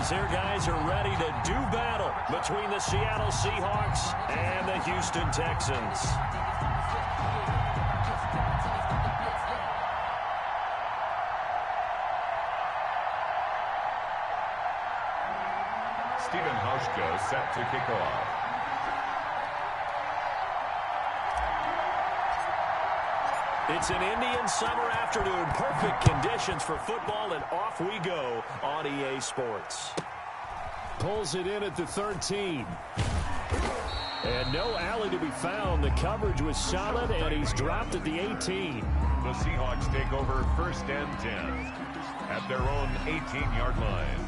as their guys are ready to do battle between the Seattle Seahawks and the Houston Texans. Stephen Hauschka set to kick off. It's an Indian summer afternoon. Perfect conditions for football, and off we go on EA Sports. Pulls it in at the 13. And no alley to be found. The coverage was solid, and he's dropped at the 18. The Seahawks take over 1st and 10 at their own 18-yard line.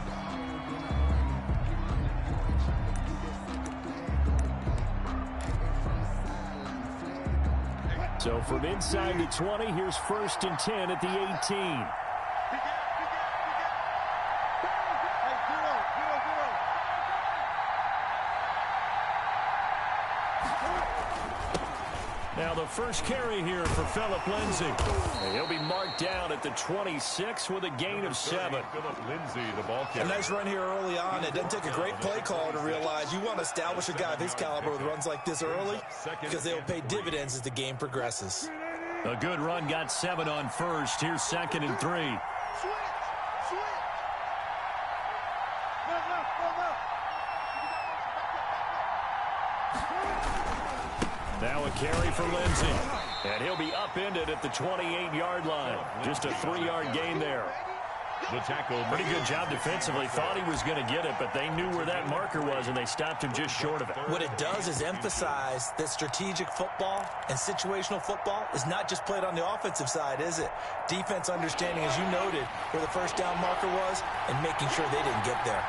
So from inside the 20, here's 1st and 10 at the 18. Now the first carry here for Phillip Lindsay. And he'll be marked down at the 26 with a gain of 7. Phillip Lindsay, the ball carrier. A nice run here early on. It doesn't take a great play call to realize you want to establish a guy of his caliber with runs like this early because they will pay dividends as the game progresses. A good run got 7 on 1st. Here's 2nd and 3. Now a carry for Lindsay. And he'll be upended at the 28-yard line. Just a 3-yard gain there. The tackle. Pretty good job defensively. Thought he was going to get it, but they knew where that marker was, and they stopped him just short of it. What it does is emphasize that strategic football and situational football is not just played on the offensive side, is it? Defense understanding, as you noted, where the first down marker was and making sure they didn't get there.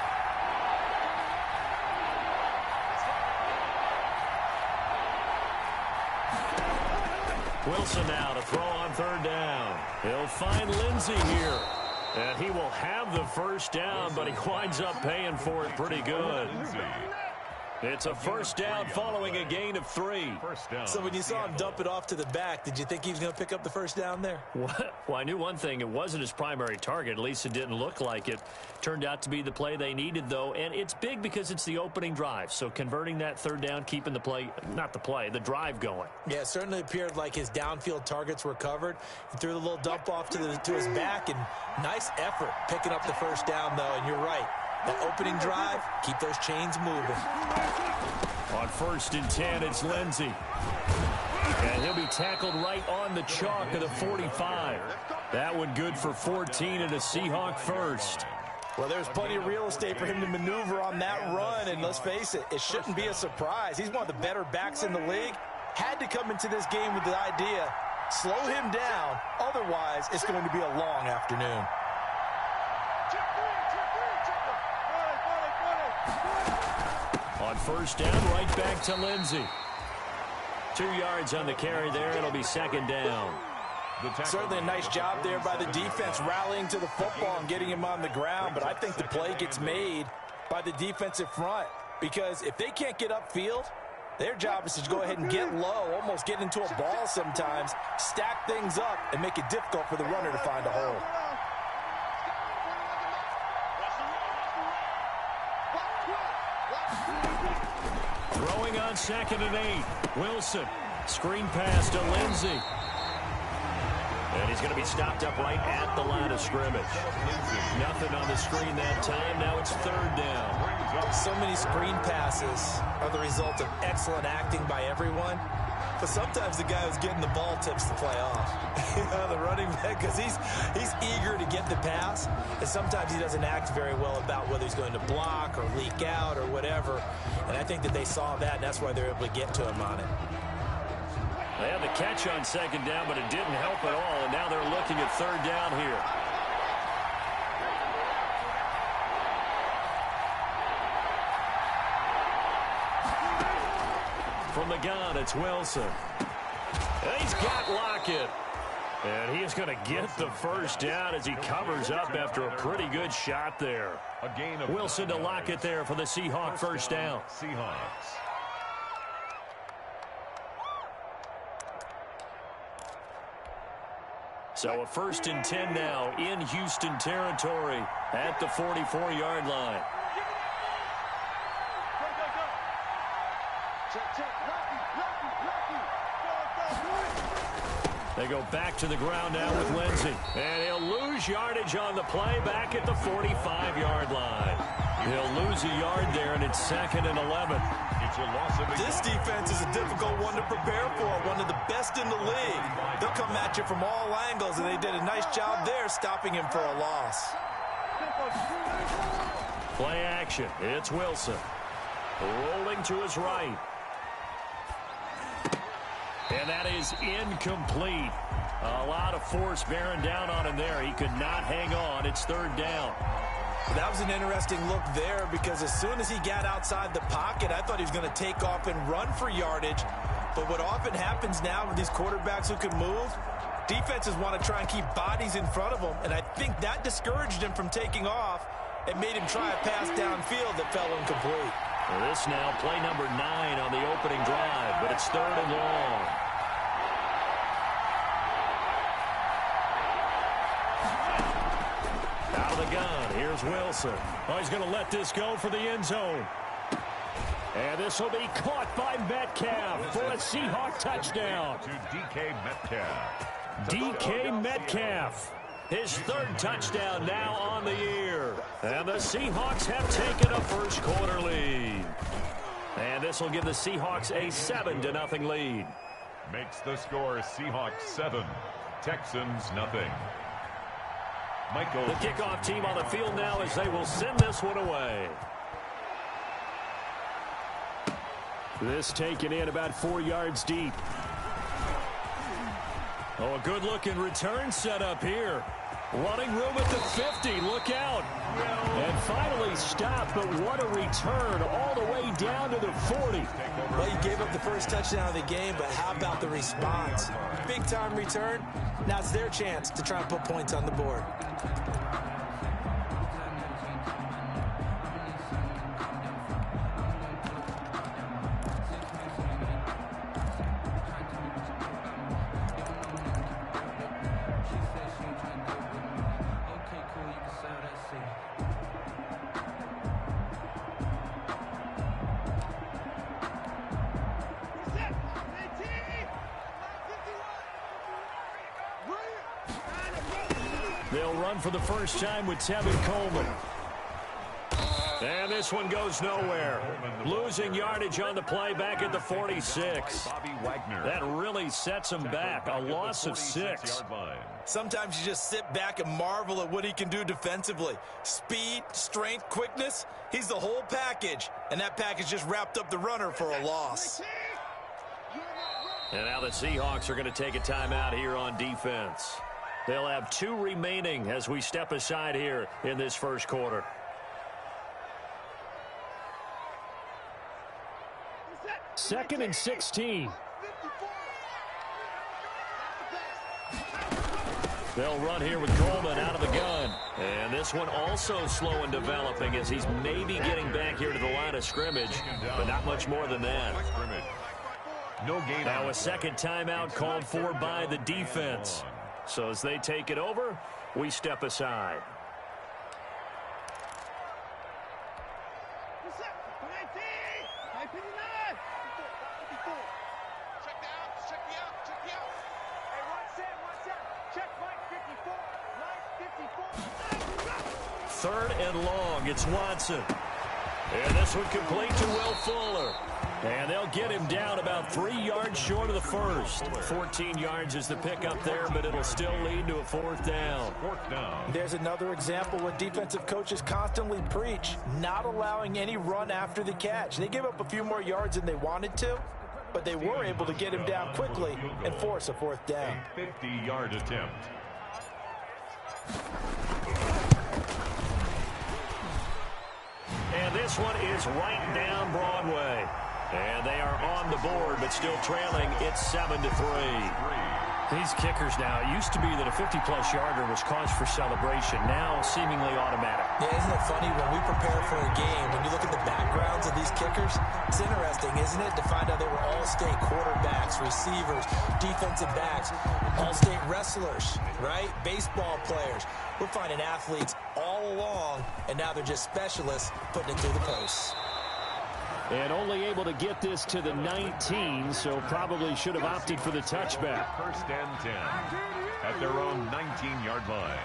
Wilson now to throw on 3rd down. He'll find Lindsay here. And he will have the first down, but he winds up paying for it pretty good. It's a 1st down following a gain of 3. So when you saw him dump it off to the back, did you think he was going to pick up the first down there? Well, I knew one thing. It wasn't his primary target. At least it didn't look like it. Turned out to be the play they needed, though. And it's big because it's the opening drive. So converting that 3rd down, keeping the play, not the play, the drive going. Yeah, it certainly appeared like his downfield targets were covered. He threw the little dump off to his back, and nice effort picking up the first down, though. And you're right. That opening drive, keep those chains moving. On 1st and 10, it's Lindsay. And he'll be tackled right on the chalk of the 45. That one good for 14 and a Seahawk first. Well, there's plenty of real estate for him to maneuver on that run. And let's face it, it shouldn't be a surprise. He's one of the better backs in the league. Had to come into this game with the idea, slow him down. Otherwise, it's going to be a long afternoon. On 1st down, right back to Lindsay. 2 yards on the carry there. It'll be 2nd down. Certainly a nice job there by the defense rallying to the football and getting him on the ground. But I think the play gets made by the defensive front because if they can't get upfield, their job is to go ahead and get low, almost get into a ball sometimes, stack things up, and make it difficult for the runner to find a hole. Throwing on 2nd and 8. Wilson. Screen pass to Lindsay. And he's going to be stopped up right at the line of scrimmage. Nothing on the screen that time. Now it's 3rd down. So many screen passes are the result of excellent acting by everyone. But sometimes the guy who's getting the ball tips the play off. The running back, because he's eager to get the pass. And sometimes he doesn't act very well about whether he's going to block or leak out or whatever. And I think that they saw that, and that's why they're able to get to him on it. They had the catch on 2nd down, but it didn't help at all. And now they're looking at 3rd down here. From the gun, it's Wilson. And he's got Lockett. And he is going to get the first down as he covers up after a pretty good shot there. Wilson to Lockett there for the Seahawk first down. Seahawks. So a 1st and 10 now in Houston territory at the 44-yard line. They go back to the ground now with Lindsey. And he'll lose yardage on the play back at the 45-yard line. He'll lose a yard there, and it's 2nd and 11. It's a loss of a This yard. defense is a difficult one to prepare for, one of the best in the league. They'll come at you from all angles, and they did a nice job there stopping him for a loss. Play action. It's Wilson. Rolling to his right. And that is incomplete. A lot of force bearing down on him there. He could not hang on. It's 3rd down. That was an interesting look there because as soon as he got outside the pocket, I thought he was going to take off and run for yardage. But what often happens now with these quarterbacks who can move, defenses want to try and keep bodies in front of them, and I think that discouraged him from taking off and made him try a pass downfield that fell incomplete. Well, this now play number 9 on the opening drive, but it's 3rd and long. Out of the gun, here's Wilson. Oh, he's going to let this go for the end zone. And this will be caught by Metcalf for a Seahawk touchdown. To DK Metcalf. DK Metcalf. His 3rd touchdown now on the year. And the Seahawks have taken a first quarter lead. And this will give the Seahawks a 7-0 lead. Makes the score Seahawks 7, Texans nothing. Michael. The kickoff team on the field now as they will send this one away. This taken in about 4 yards deep. Oh, a good-looking return set up here. Running room at the 50. Look out. And finally stopped, but what a return all the way down to the 40. Well, you gave up the first touchdown of the game, but how about the response? Big-time return. Now it's their chance to try and put points on the board. They'll run for the first time with Tevin Coleman. And this one goes nowhere. Losing yardage on the play back at the 46. Bobby Wagner. That really sets him back. A loss of 6. Sometimes you just sit back and marvel at what he can do defensively. Speed, strength, quickness. He's the whole package. And that package just wrapped up the runner for a loss. And now the Seahawks are going to take a timeout here on defense. They'll have 2 remaining as we step aside here in this first quarter. Second and 16. They'll run here with Coleman out of the gun. And this one also slow in developing as he's maybe getting back here to the line of scrimmage, but not much more than that. No gain. Now a second timeout called for by the defense. So as they take it over, we step aside. Third and long, it's Watson. And this one complete to Will Fuller. And they'll get him down about 3 yards short of the first. 14 yards is the pickup there, but it'll still lead to a 4th down. 4th down. There's another example what defensive coaches constantly preach, not allowing any run after the catch. They gave up a few more yards than they wanted to, but they were able to get him down quickly and force a 4th down. A 50-yard attempt. And this one is right down Broadway. And they are on the board, but still trailing. It's 7-3. These kickers now, it used to be that a 50-plus yarder was cause for celebration. Now, seemingly automatic. Yeah, isn't it funny when we prepare for a game, when you look at the backgrounds of these kickers, it's interesting, isn't it, to find out they were all-state quarterbacks, receivers, defensive backs, all-state wrestlers, right? Baseball players. We're finding athletes all along, and now they're just specialists putting it through the posts. And only able to get this to the 19, so probably should have opted for the touchback. First and 10 at their own 19-yard line.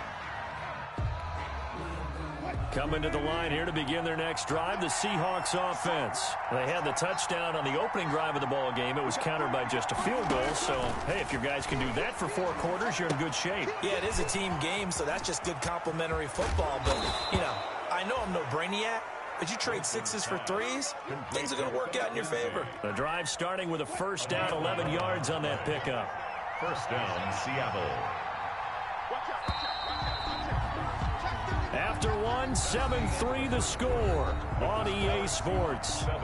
Coming to the line here to begin their next drive, the Seahawks offense. They had the touchdown on the opening drive of the ball game. It was countered by just a field goal. So, hey, if your guys can do that for 4 quarters, you're in good shape. Yeah, it is a team game, so that's just good complementary football. But, you know, I know I'm no brainiac, but you trade 6s for 3s, things are going to work out in your favor. The drive starting with a first down, 11 yards on that pickup. First down, Seattle. After one, 7-3 the score on EA Sports. 7,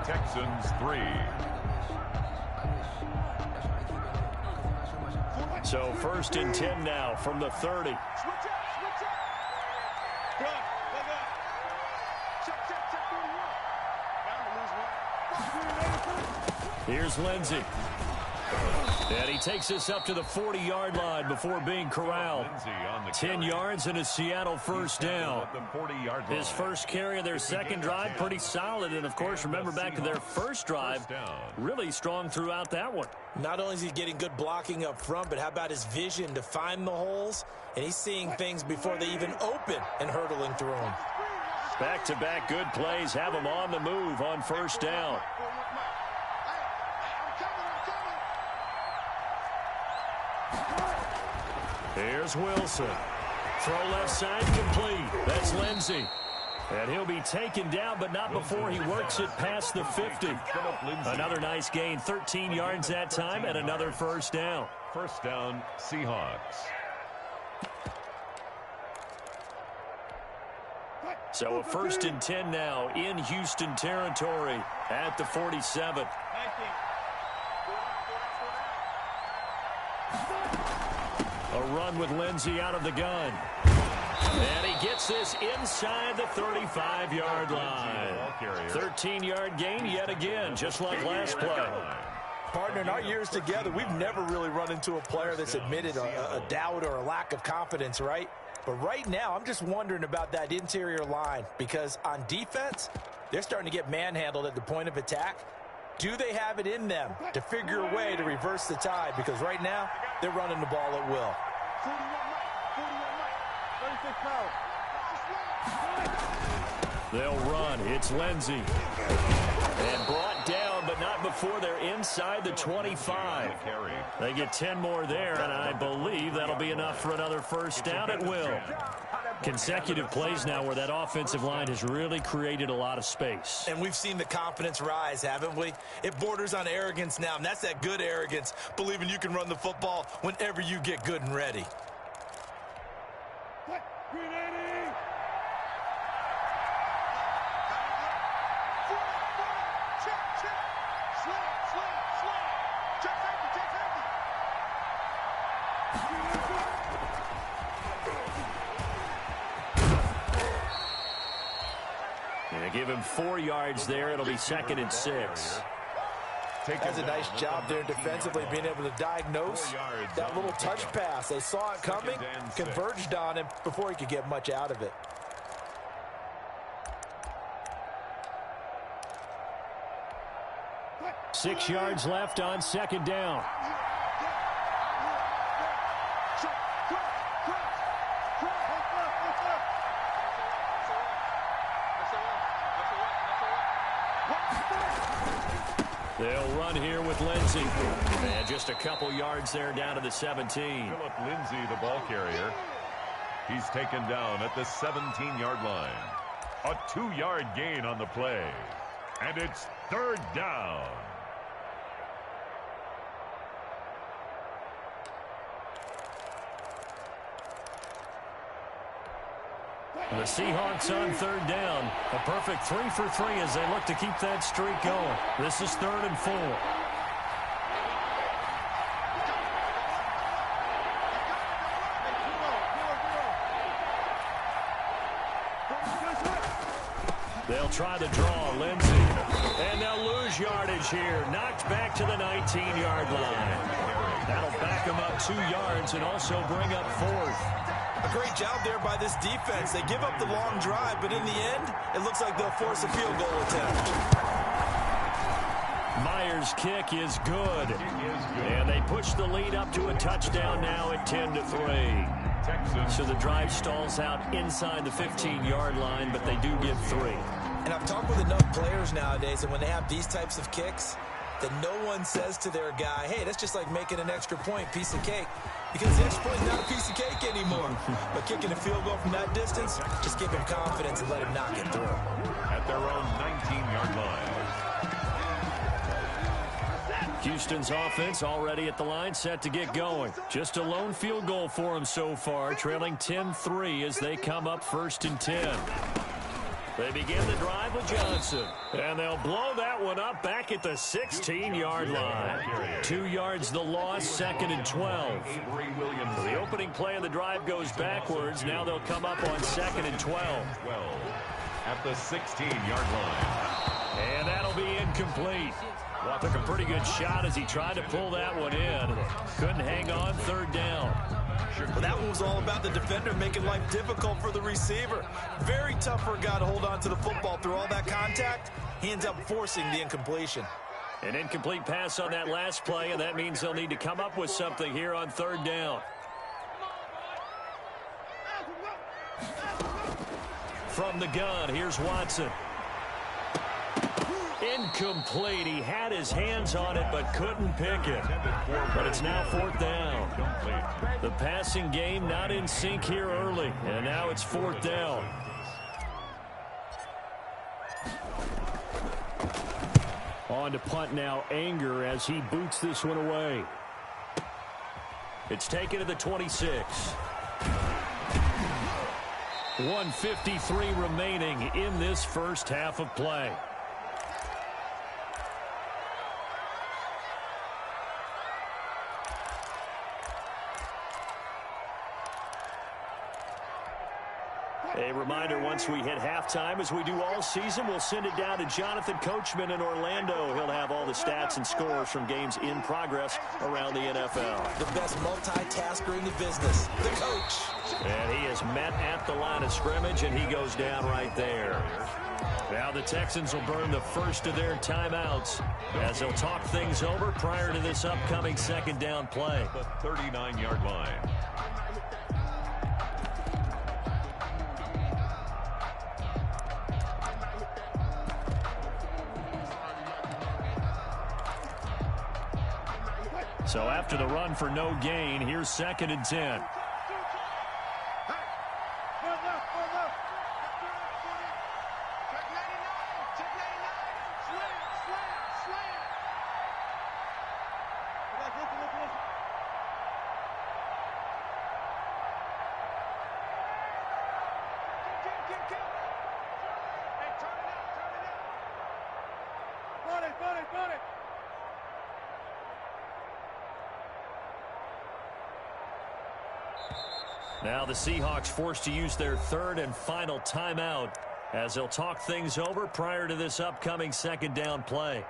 Texans 3. So first and 10 now from the 30. Here's Lindsey. And he takes us up to the 40-yard line before being corralled. 10 yards and a Seattle first down. His first carry of their second drive, pretty solid. And, of course, remember back to their first drive, really strong throughout that one. Not only is he getting good blocking up front, but how about his vision to find the holes? And he's seeing things before they even open and hurtling through them. Back-to-back good plays have him on the move on first down. Here's Wilson. Throw left side complete. That's Lindsey. And he'll be taken down, but not before he works it past the 50. Another nice gain, 13 yards that time, and another first down. First down, Seahawks. So a first and 10 now in Houston territory at the 47. A run with Lindsey out of the gun. And he gets this inside the 35-yard line. 13-yard gain yet again, just like last play. Partner, in our years together, we've never really run into a player that's admitted a doubt or a lack of confidence, right? But right now, I'm just wondering about that interior line, because on defense, they're starting to get manhandled at the point of attack. Do they have it in them to figure a way to reverse the tide? Because right now, they're running the ball at will. They'll run. It's Lindsey. And brought down, but not before they're inside the 25. They get 10 more there, and I believe that'll be enough for another first down at will. Consecutive plays now where that offensive line has really created a lot of space. And we've seen the confidence rise, haven't we? It borders on arrogance now, and that's that good arrogance, believing you can run the football whenever you get good and ready. Give him 4 yards there. It'll be second and 6. That's a nice job there defensively, being able to diagnose that little touch pass. They saw it coming, converged on him before he could get much out of it. Six yards left on second down. They'll run here with Lindsey. And just a couple yards there down to the 17. Philip Lindsey, the ball carrier. He's taken down at the 17-yard line. A 2-yard gain on the play. And it's third down. The Seahawks on third down. A perfect 3 for 3 as they look to keep that streak going. This is 3rd and 4. They'll try the draw, Lindsey. And they'll lose yardage here. Knocked back to the 19-yard line. That'll back them up 2 yards and also bring up 4th. A great job there by this defense. They give up the long drive, but in the end, it looks like they'll force a field goal attempt. Myers' kick is good. And they push the lead up to a touchdown now at 10-3. So the drive stalls out inside the 15-yard line, but they do get 3. And I've talked with enough players nowadays, and when they have these types of kicks, that no one says to their guy, hey, that's just like making an extra point, piece of cake. Because the extra point is not a piece of cake anymore. But kicking a field goal from that distance, just give him confidence and let him knock it through. At their own 19-yard line. Houston's offense already at the line, set to get going. Just a lone field goal for them so far, trailing 10-3 as they come up 1st and 10. They begin the drive with Johnson, and they'll blow that one up back at the 16-yard line. 2 yards the loss, 2nd and 12. The opening play of the drive goes backwards. Now they'll come up on 2nd and 12. At the 16-yard line. And that'll be incomplete. Took a pretty good shot as he tried to pull that one in. Couldn't hang on, 3rd down. Well, that one was all about the defender making life difficult for the receiver. Very tough for a guy to hold on to the football through all that contact. He ends up forcing the incompletion. An incomplete pass on that last play, and that means they'll need to come up with something here on 3rd down. From the gun, here's Watson. Incomplete. He had his hands on it but couldn't pick it. But it's now 4th down. The passing game not in sync here early, and now it's 4th down. On to punt now, Anger, as he boots this one away. It's taken to the 26. 1:53 remaining in this first half of play. A reminder, once we hit halftime, as we do all season, we'll send it down to Jonathan Coachman in Orlando. He'll have all the stats and scores from games in progress around the NFL. The best multitasker in the business, the coach. And he is met at the line of scrimmage, and he goes down right there. Now the Texans will burn the first of their timeouts as they'll talk things over prior to this upcoming 2nd down play. The 39-yard line. So after the run for no gain, here's 2nd and 10. Now the Seahawks forced to use their 3rd and final timeout as they'll talk things over prior to this upcoming 2nd down play.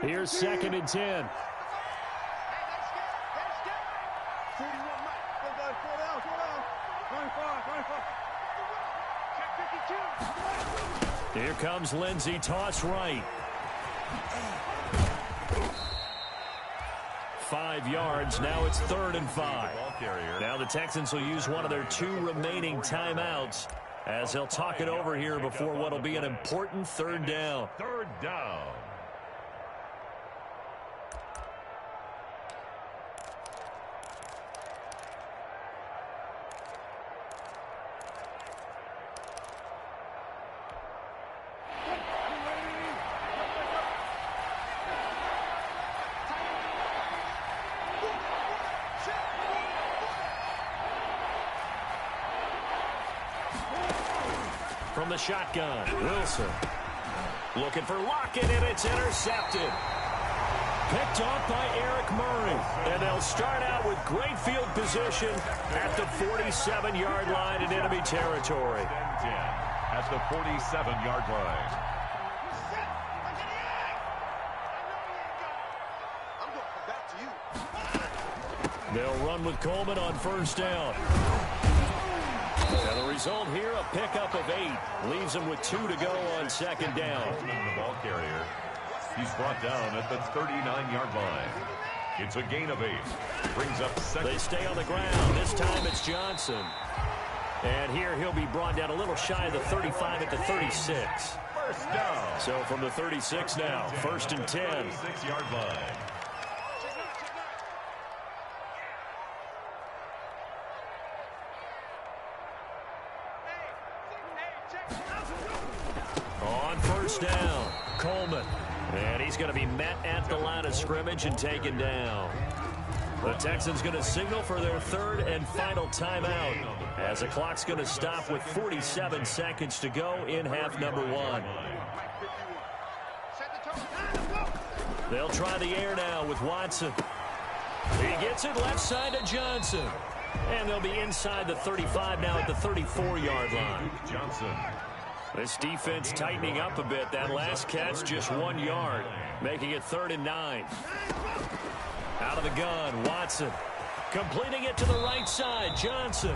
Here's 2nd and 10. Here comes Lindsey, toss right. 5 yards. Now it's 3rd and 5. Now the Texans will use one of their 2 remaining timeouts as they'll talk it over here before what will be an important 3rd down. 3rd down. From the shotgun, Wilson looking for Lockett, and it's intercepted. Picked off by Eric Murray. And they'll start out with great field position at the 47-yard line in enemy territory. At the 47-yard line. They'll run with Coleman on first down. And the result here, a pickup of 8. Leaves them with 2 to go on second down. The ball carrier. He's brought down at the 39-yard line. It's a gain of 8. Brings up second. They stay on the ground. This time it's Johnson. And here he'll be brought down a little shy of the 35 at the 36. First down. So from the 36 now, first and 10. 36-yard line. On first down, Coleman. And he's going to be met at the line of scrimmage and taken down. The Texans going to signal for their third and final timeout as the clock's going to stop with 47 seconds to go in half number 1. They'll try the air now with Watson. He gets it left side to Johnson. And they'll be inside the 35 now at the 34-yard line. Johnson. This defense tightening up a bit. That last catch just 1 yard, making it 3rd and 9. Out of the gun, Watson. Completing it to the right side, Johnson.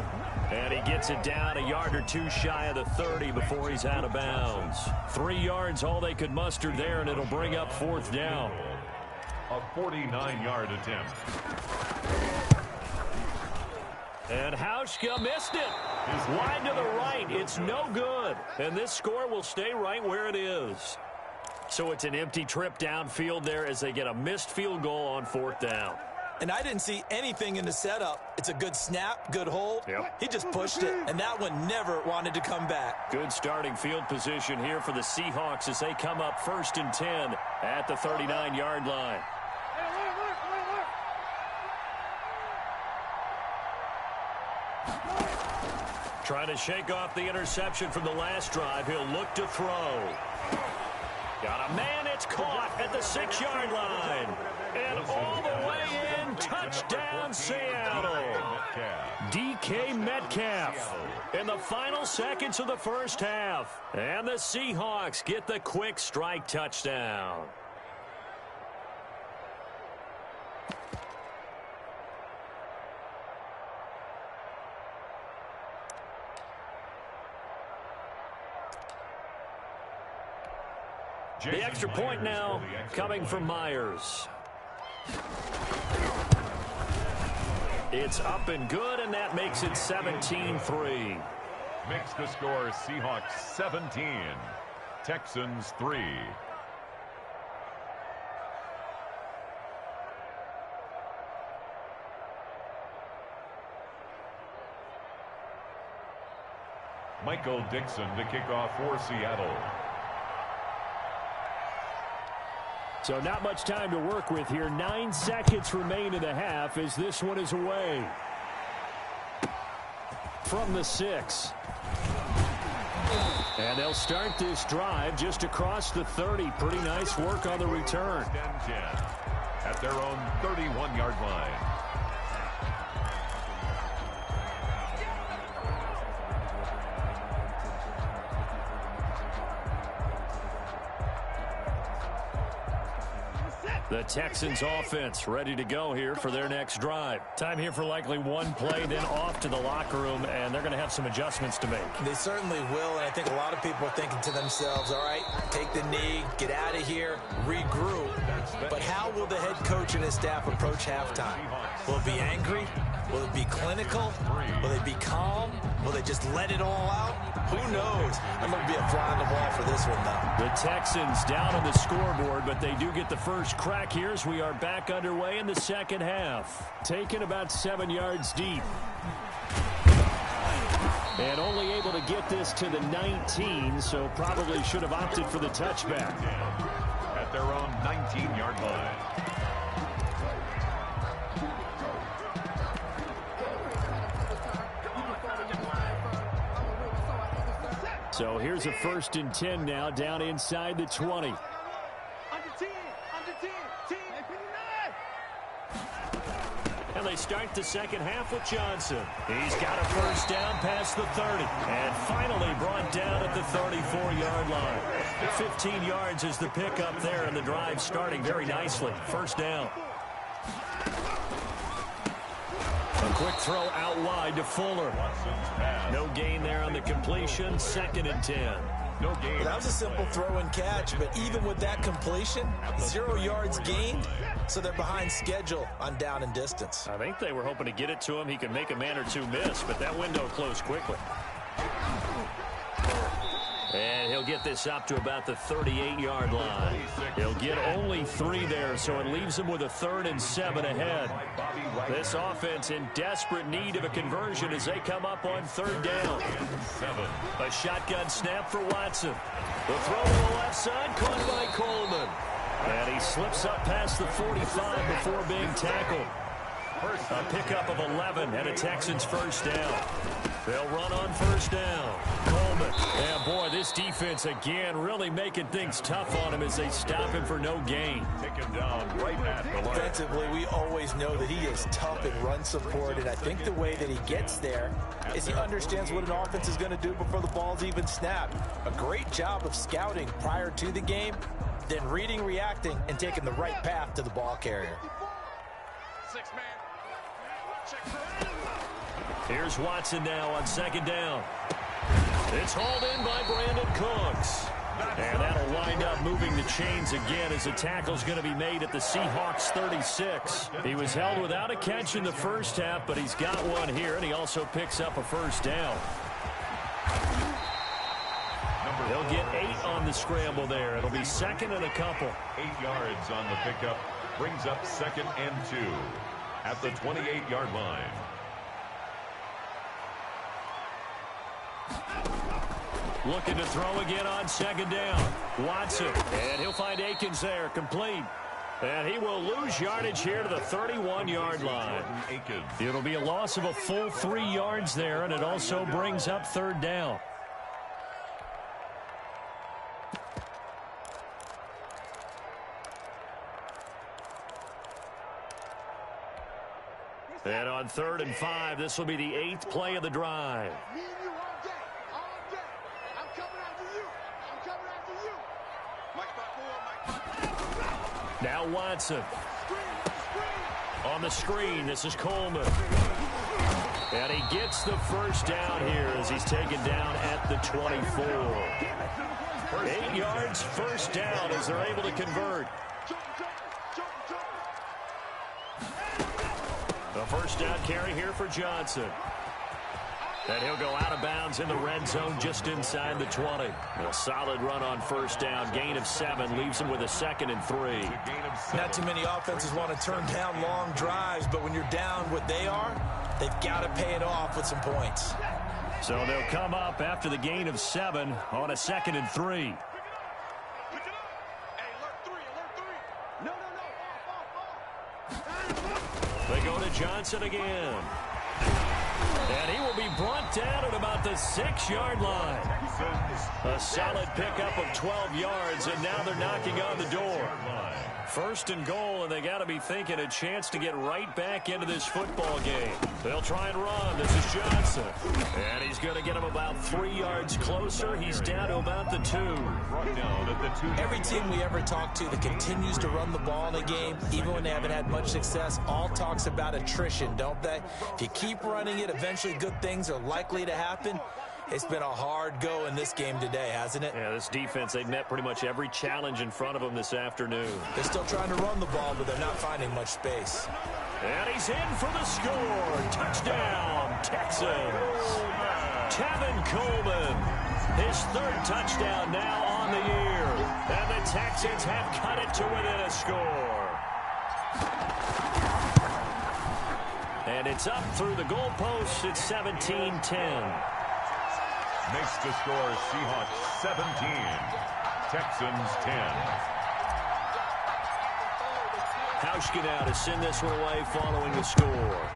And he gets it down a yard or 2 shy of the 30 before he's out of bounds. 3 yards, all they could muster there, and it'll bring up 4th down. A 49-yard attempt. And Hauschka missed it. Wide to the right. It's no good. And this score will stay right where it is. So it's an empty trip downfield there as they get a missed field goal on 4th down. And I didn't see anything in the setup. It's a good snap, good hold. Yep. He just pushed it, and that one never wanted to come back. Good starting field position here for the Seahawks as they come up 1st and 10 at the 39-yard line. Trying to shake off the interception from the last drive. He'll look to throw. Got a man. It's caught at the 6-yard line. And all the way in. Touchdown, Seattle. DK Metcalf in the final seconds of the first half. And the Seahawks get the quick strike touchdown. The extra point now coming from Myers. It's up and good, and that makes it 17-3. Makes the score Seahawks 17, Texans 3. Michael Dixon to kick off for Seattle. So not much time to work with here. 9 seconds remain in the half as this one is away. From the 6. And they'll start this drive just across the 30. Pretty nice work on the return. At their own 31-yard line. The Texans offense ready to go here for their next drive. Time here for likely one play, then off to the locker room, and they're going to have some adjustments to make. They certainly will, and I think a lot of people are thinking to themselves, all right, take the knee, get out of here, regroup. But how will the head coach and his staff approach halftime? Will it be angry? Will it be clinical? Will they be calm? Will they just let it all out? Who knows? I'm going to be a fly on the wall for this one, though. The Texans down on the scoreboard, but they do get the first crack here as we are back underway in the second half. Taken about 7 yards deep. And only able to get this to the 19, so probably should have opted for the touchback. At their own 19-yard line. So here's a 1st and 10 now, down inside the 20. and they start the second half with Johnson. He's got a first down past the 30, and finally brought down at the 34-yard line. 15 yards is the pickup there, and the drive starting very nicely. First down. A quick throw out wide to Fuller. No gain there on the completion. 2nd and 10. No gain. That was a simple throw and catch, but even with that completion, 0 yards gained, so they're behind schedule on down and distance. I think they were hoping to get it to him. He could make a man or two miss, but that window closed quickly. And he'll get this up to about the 38-yard line. He'll get only 3 there, so it leaves him with a 3rd and 7 ahead. This offense in desperate need of a conversion as they come up on 3rd down. A shotgun snap for Watson. The throw to the left side, caught by Coleman. And he slips up past the 45 before being tackled. A pickup of 11 and a Texans first down. They'll run on first down. Coleman. And boy, this defense again really making things tough on him as they stop him for no gain. Take him down right at the line. Defensively, we always know that he is tough in run support, and I think the way that he gets there is he understands what an offense is going to do before the ball's even snapped. A great job of scouting prior to the game, then reading, reacting, and taking the right path to the ball carrier. Here's Watson now on 2nd down. It's hauled in by Brandon Cooks. And that'll wind up moving the chains again as the tackle's going to be made at the Seahawks 36. He was held without a catch in the first half, but he's got one here, and he also picks up a first down. They'll get 8 on the scramble there. It'll be 2nd and a couple. 8 yards on the pickup. Brings up 2nd and 2 at the 28-yard line. Looking to throw again on 2nd down. Watson, and he'll find Akins there, complete. And he will lose yardage here to the 31-yard line. It'll be a loss of a full 3 yards there, and it also brings up 3rd down. And on 3rd and 5, this will be the 8th play of the drive. Now Watson. On the screen, this is Coleman. And he gets the first down here as he's taken down at the 24. 8 yards, first down as they're able to convert. The first down carry here for Johnson. And he'll go out of bounds in the red zone just inside the 20. A solid run on first down. Gain of 7 leaves him with a 2nd and 3. Not too many offenses want to turn down long drives, but when you're down what they are, they've got to pay it off with some points. So they'll come up after the gain of 7 on a 2nd and 3. They go to Johnson again. And he will be brought down at about the 6-yard line. A solid pickup of 12 yards, and now they're knocking on the door. 1st and goal, and they got to be thinking a chance to get right back into this football game. They'll try and run. This is Johnson. And he's going to get him about 3 yards closer. He's down to about the 2. Every team we ever talk to that continues to run the ball in a game, even when they haven't had much success, all talks about attrition, don't they? If you keep running it, eventually good things are likely to happen. It's been a hard go in this game today, hasn't it? Yeah, this defense, they've met pretty much every challenge in front of them this afternoon. They're still trying to run the ball, but they're not finding much space. And he's in for the score. Touchdown, Texans. Tevin Coleman, his 3rd touchdown now on the year. And the Texans have cut it to within a score. And it's up through the goalposts. It's 17-10. Makes the score Seahawks 17, Texans 10. Hauschka now to send this one away following the score.